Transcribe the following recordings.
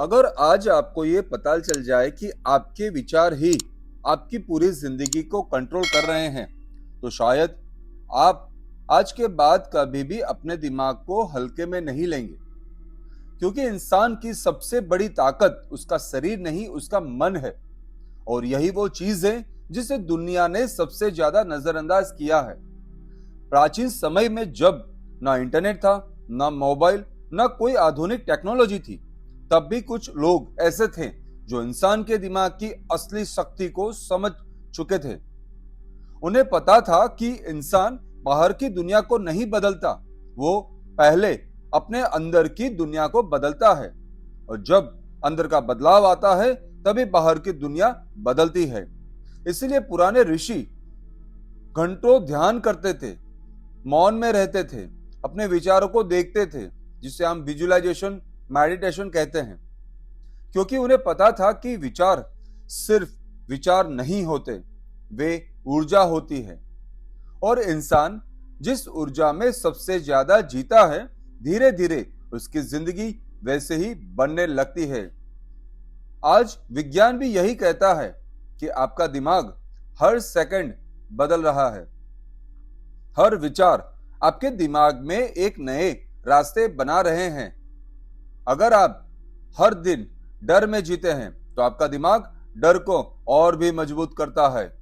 अगर आज आपको ये पता चल जाए कि आपके विचार ही आपकी पूरी जिंदगी को कंट्रोल कर रहे हैं, तो शायद आप आज के बाद कभी भी अपने दिमाग को हल्के में नहीं लेंगे। क्योंकि इंसान की सबसे बड़ी ताकत उसका शरीर नहीं, उसका मन है। और यही वो चीज है जिसे दुनिया ने सबसे ज्यादा नजरअंदाज किया है। प्राचीन समय में जब ना इंटरनेट था, ना मोबाइल, ना कोई आधुनिक टेक्नोलॉजी थी, तब भी कुछ लोग ऐसे थे जो इंसान के दिमाग की असली शक्ति को समझ चुके थे। उन्हें पता था कि इंसान बाहर की दुनिया को नहीं बदलता, वो पहले अपने अंदर की दुनिया को बदलता है। और जब अंदर का बदलाव आता है तभी बाहर की दुनिया बदलती है। इसलिए पुराने ऋषि घंटों ध्यान करते थे, मौन में रहते थे, अपने विचारों को देखते थे, जिसे हम विजुअलाइजेशन, मेडिटेशन कहते हैं। क्योंकि उन्हें पता था कि विचार सिर्फ विचार नहीं होते, वे ऊर्जा होती है। और इंसान जिस ऊर्जा में सबसे ज्यादा जीता है, धीरे धीरे उसकी जिंदगी वैसे ही बनने लगती है। आज विज्ञान भी यही कहता है कि आपका दिमाग हर सेकंड बदल रहा है। हर विचार आपके दिमाग में एक नए रास्ते बना रहे हैं। अगर आप हर दिन डर में जीते हैं तो आपका दिमाग डर को और भी मजबूत करता है।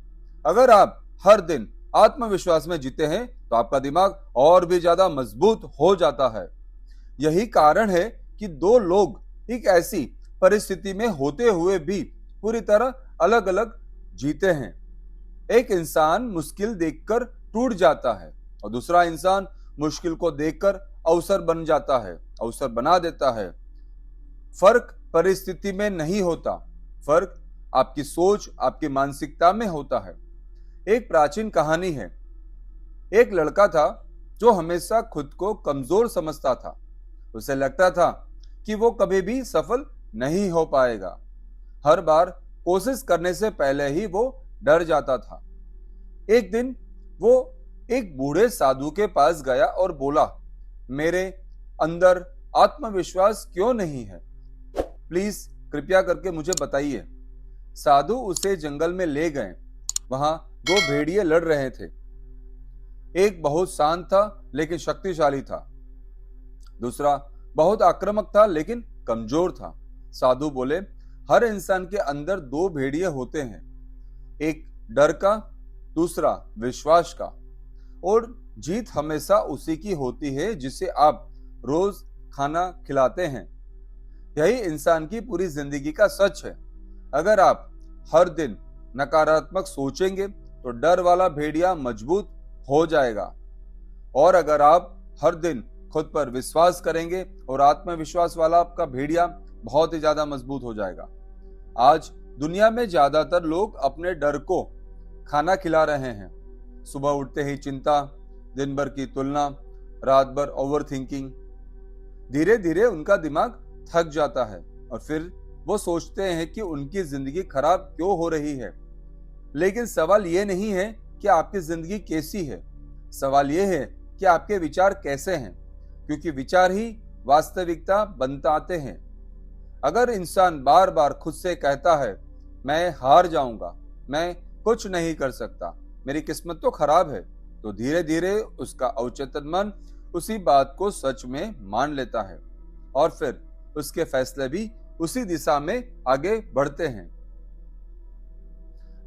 अगर आप हर दिन आत्मविश्वास में जीते हैं तो आपका दिमाग और भी ज्यादा मजबूत हो जाता है। यही कारण है कि दो लोग एक ऐसी परिस्थिति में होते हुए भी पूरी तरह अलग अलग जीते हैं। एक इंसान मुश्किल देखकर टूट जाता है और दूसरा इंसान मुश्किल को देखकर अवसर बन जाता है, अवसर बना देता है। फर्क परिस्थिति में नहीं होता, फर्क आपकी सोच, आपकी मानसिकता में होता है। एक प्राचीन कहानी है। एक लड़का था जो हमेशा खुद को कमजोर समझता था। उसे लगता था कि वो कभी भी सफल नहीं हो पाएगा। हर बार कोशिश करने से पहले ही वो डर जाता था। एक दिन वो एक बूढ़े साधु के पास गया और बोला, मेरे अंदर आत्मविश्वास क्यों नहीं है? प्लीज कृपया करके मुझे बताइए। साधु उसे जंगल में ले गए। वहां दो भेड़िए लड़ रहे थे। एक बहुत शांत था लेकिन शक्तिशाली था, दूसरा बहुत आक्रामक था लेकिन कमजोर था। साधु बोले, हर इंसान के अंदर दो भेड़िए होते हैं, एक डर का, दूसरा विश्वास का। और जीत हमेशा उसी की होती है जिसे आप रोज खाना खिलाते हैं। यही इंसान की पूरी जिंदगी का सच है। अगर आप हर दिन नकारात्मक सोचेंगे तो डर वाला भेड़िया मजबूत हो जाएगा। और अगर आप हर दिन खुद पर विश्वास करेंगे और आत्मविश्वास वाला आपका भेड़िया बहुत ही ज्यादा मजबूत हो जाएगा। आज दुनिया में ज्यादातर लोग अपने डर को खाना खिला रहे हैं। सुबह उठते ही चिंता, दिन भर की तुलना, रात भर ओवरथिंकिंग। धीरे धीरे उनका दिमाग थक जाता है और फिर वो सोचते हैं कि उनकी जिंदगी खराब क्यों हो रही है। लेकिन सवाल ये नहीं है कि आपकी जिंदगी कैसी है, सवाल ये है कि आपके विचार कैसे हैं। क्योंकि विचार ही वास्तविकता बनाते हैं। अगर इंसान बार बार खुद से कहता है, मैं हार जाऊंगा, मैं कुछ नहीं कर सकता, मेरी किस्मत तो खराब है, तो धीरे धीरे उसका अवचेतन मन उसी बात को सच में मान लेता है और फिर उसके फैसले भी उसी दिशा में आगे बढ़ते हैं।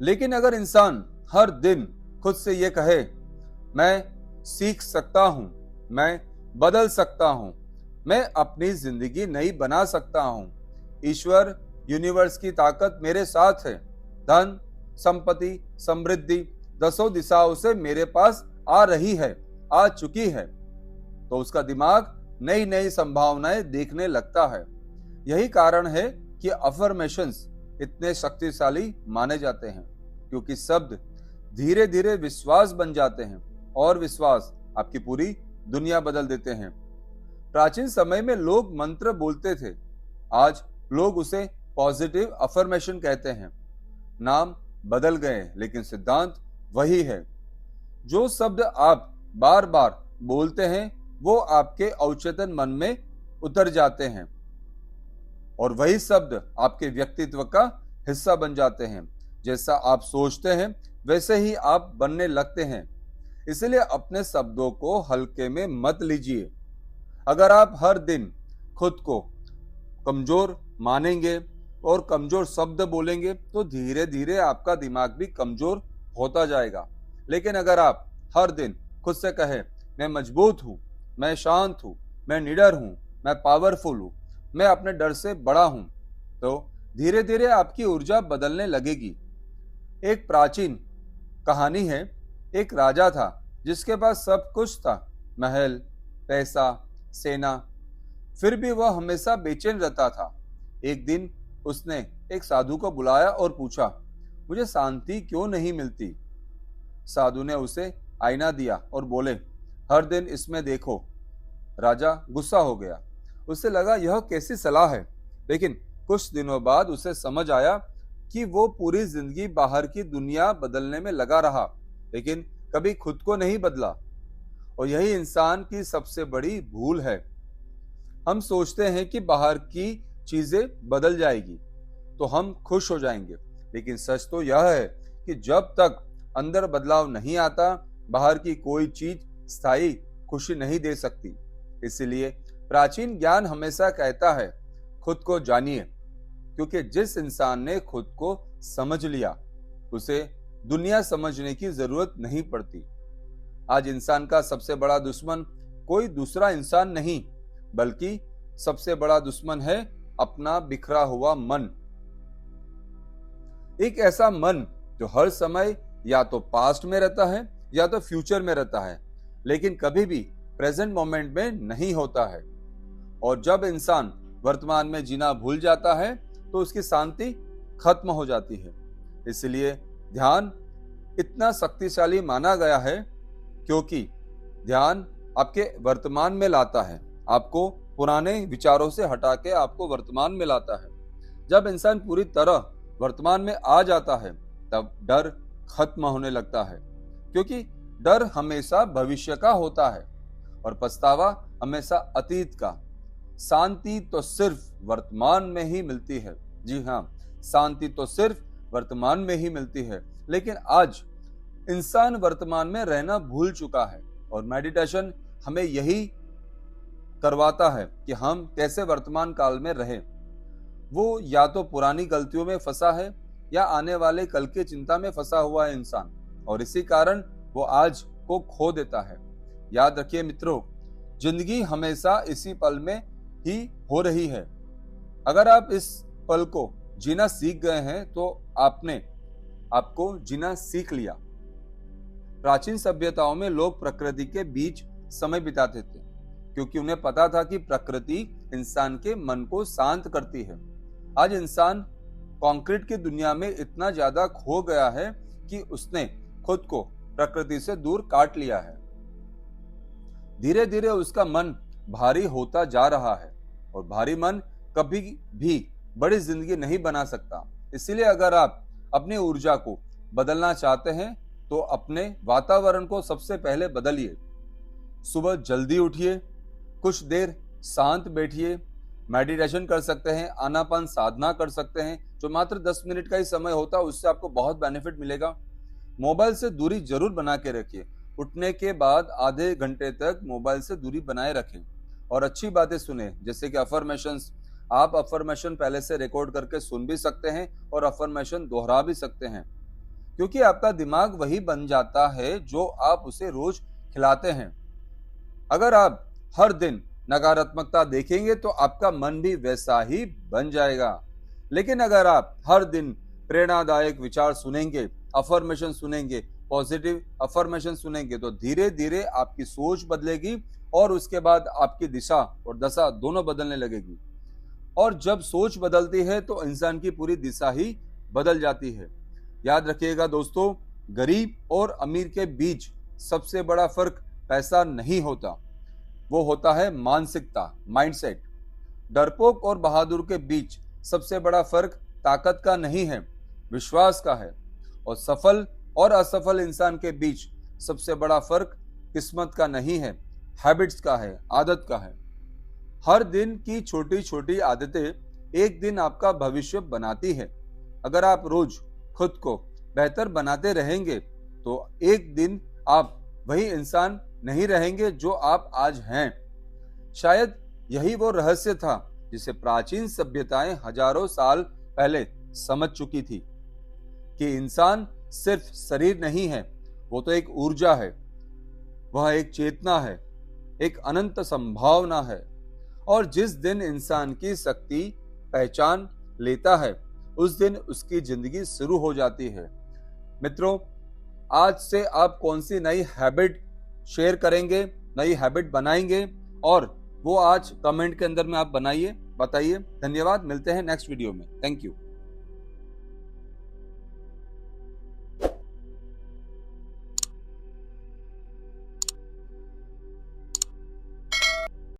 लेकिन अगर इंसान हर दिन खुद से ये कहे, मैं सीख सकता हूं, मैं बदल सकता हूं, मैं अपनी जिंदगी नई बना सकता हूं, ईश्वर, यूनिवर्स की ताकत मेरे साथ है, धन, संपत्ति, समृद्धि दसों दिशाओं से मेरे पास आ रही है, आ चुकी है, तो उसका दिमाग नई नई संभावनाएं देखने लगता है। यही कारण है कि अफर्मेशंस इतने शक्तिशाली माने जाते हैं, क्योंकि शब्द धीरे धीरे विश्वास बन जाते हैं और विश्वास आपकी पूरी दुनिया बदल देते हैं। प्राचीन समय में लोग मंत्र बोलते थे, आज लोग उसे पॉजिटिव अफर्मेशन कहते हैं। नाम बदल गए लेकिन सिद्धांत वही है। जो शब्द आप बार बार बोलते हैं वो आपके अवचेतन मन में उतर जाते हैं। और वही शब्द आपके व्यक्तित्व का हिस्सा बन जाते हैं। जैसा आप सोचते हैं वैसे ही आप बनने लगते हैं। इसलिए अपने शब्दों को हल्के में मत लीजिए। अगर आप हर दिन खुद को कमजोर मानेंगे और कमजोर शब्द बोलेंगे तो धीरे धीरे आपका दिमाग भी कमजोर होता जाएगा। लेकिन अगर आप हर दिन खुद से कहें, मैं मजबूत हूं, मैं शांत हूं, मैं निडर हूं, मैं पावरफुल हूं, मैं अपने डर से बड़ा हूं, तो धीरे धीरे आपकी ऊर्जा बदलने लगेगी। एक प्राचीन कहानी है, एक राजा था जिसके पास सब कुछ था, महल, पैसा, सेना, फिर भी वह हमेशा बेचैन रहता था। एक दिन उसने एक साधु को बुलाया और पूछा, मुझे शांति क्यों नहीं मिलती? साधु ने उसे आईना दिया और बोले, हर दिन इसमें देखो। राजा गुस्सा हो गया। उसे लगा यह कैसी सलाह है। लेकिन कुछ दिनों बाद उसे समझ आया कि वो पूरी जिंदगी बाहर की दुनिया बदलने में लगा रहा, लेकिन कभी खुद को नहीं बदला। और यही इंसान की सबसे बड़ी भूल है। हम सोचते हैं कि बाहर की चीजें बदल जाएगी तो हम खुश हो जाएंगे, लेकिन सच तो यह है कि जब तक अंदर बदलाव नहीं आता, बाहर की कोई चीज स्थायी खुशी नहीं दे सकती। इसलिए प्राचीन ज्ञान हमेशा कहता है, खुद को जानिए, क्योंकि जिस इंसान ने खुद को समझ लिया उसे दुनिया समझने की जरूरत नहीं पड़ती। आज इंसान का सबसे बड़ा दुश्मन कोई दूसरा इंसान नहीं, बल्कि सबसे बड़ा दुश्मन है अपना बिखरा हुआ मन। एक ऐसा मन जो हर समय या तो पास्ट में रहता है या तो फ्यूचर में रहता है, लेकिन कभी भी प्रेजेंट मोमेंट में नहीं होता है। और जब इंसान वर्तमान में जीना भूल जाता है तो उसकी शांति खत्म हो जाती है। इसलिए ध्यान इतना शक्तिशाली माना गया है, क्योंकि ध्यान आपके वर्तमान में लाता है, आपको पुराने विचारों से हटा के आपको वर्तमान में लाता है। जब इंसान पूरी तरह वर्तमान में आ जाता है तब डर खत्म होने लगता है, क्योंकि डर हमेशा भविष्य का होता है और पछतावा हमेशा अतीत का। शांति तो सिर्फ वर्तमान में ही मिलती है। जी हाँ, शांति तो सिर्फ वर्तमान में ही मिलती है। लेकिन आज इंसान वर्तमान में रहना भूल चुका है और मेडिटेशन हमें यही करवाता है कि हम कैसे वर्तमान काल में रहें। वो या तो पुरानी गलतियों में फंसा है या आने वाले कल की चिंता में फंसा हुआ है इंसान, और इसी कारण वो आज को खो देता है। याद रखिए मित्रों, जिंदगी हमेशा इसी पल में ही हो रही है। अगर आप इस पल को जीना सीख गए हैं तो आपको जीना सीख लिया। प्राचीन सभ्यताओं में लोग प्रकृति के बीच समय बिताते थे, क्योंकि उन्हें पता था कि प्रकृति इंसान के मन को शांत करती है। आज इंसान कंक्रीट की दुनिया में इतना ज्यादा खो गया है कि उसने खुद को प्रकृति से दूर काट लिया है। धीरे धीरे उसका मन भारी होता जा रहा है, और भारी मन कभी भी बड़ी जिंदगी नहीं बना सकता। इसलिए अगर आप अपनी ऊर्जा को बदलना चाहते हैं तो अपने वातावरण को सबसे पहले बदलिए। सुबह जल्दी उठिए, कुछ देर शांत बैठिए, मेडिटेशन कर सकते हैं, आनापान साधना कर सकते हैं, जो मात्र 10 मिनट का ही समय होता है, उससे आपको बहुत बेनिफिट मिलेगा। मोबाइल से दूरी जरूर बना के रखिए। उठने के बाद आधे घंटे तक मोबाइल से दूरी बनाए रखें और अच्छी बातें सुने, जैसे कि अफर्मेशंस। आप अफर्मेशन पहले से रिकॉर्ड करके सुन भी सकते हैं और अफर्मेशन दोहरा भी सकते हैं, क्योंकि आपका दिमाग वही बन जाता है जो आप उसे रोज खिलाते हैं। अगर आप हर दिन नकारात्मकता देखेंगे तो आपका मन भी वैसा ही बन जाएगा। लेकिन अगर आप हर दिन प्रेरणादायक विचार सुनेंगे, अफर्मेशन सुनेंगे, पॉजिटिव अफर्मेशन सुनेंगे, तो धीरे धीरे आपकी सोच बदलेगी और उसके बाद आपकी दिशा और दशा दोनों बदलने लगेगी। और जब सोच बदलती है तो इंसान की पूरी दिशा ही बदल जाती है। याद रखिएगा दोस्तों, गरीब और अमीर के बीच सबसे बड़ा फर्क पैसा नहीं होता, वो होता है मानसिकता, माइंडसेट। डरपोक और बहादुर के बीच सबसे बड़ा फर्क ताकत का नहीं है, विश्वास का है। और सफल और असफल इंसान के बीच सबसे बड़ा फर्क किस्मत का नहीं है, हैबिट्स का है, आदत का है। हर दिन की छोटी छोटी आदतें एक दिन आपका भविष्य बनाती है। अगर आप रोज खुद को बेहतर बनाते रहेंगे तो एक दिन आप वही इंसान नहीं रहेंगे जो आप आज हैं। शायद यही वो रहस्य था जिसे प्राचीन सभ्यताएं हजारों साल पहले समझ चुकी थी कि इंसान सिर्फ शरीर नहीं है, वो तो एक ऊर्जा है, वह एक चेतना है, एक अनंत संभावना है। और जिस दिन इंसान की शक्ति पहचान लेता है उस दिन उसकी जिंदगी शुरू हो जाती है। मित्रों, आज से आप कौन सी नई हैबिट शेयर करेंगे, नई हैबिट बनाएंगे, और वो आज कमेंट के अंदर में आप बनाइए, बताइए। धन्यवाद, मिलते हैं नेक्स्ट वीडियो में। Thank you.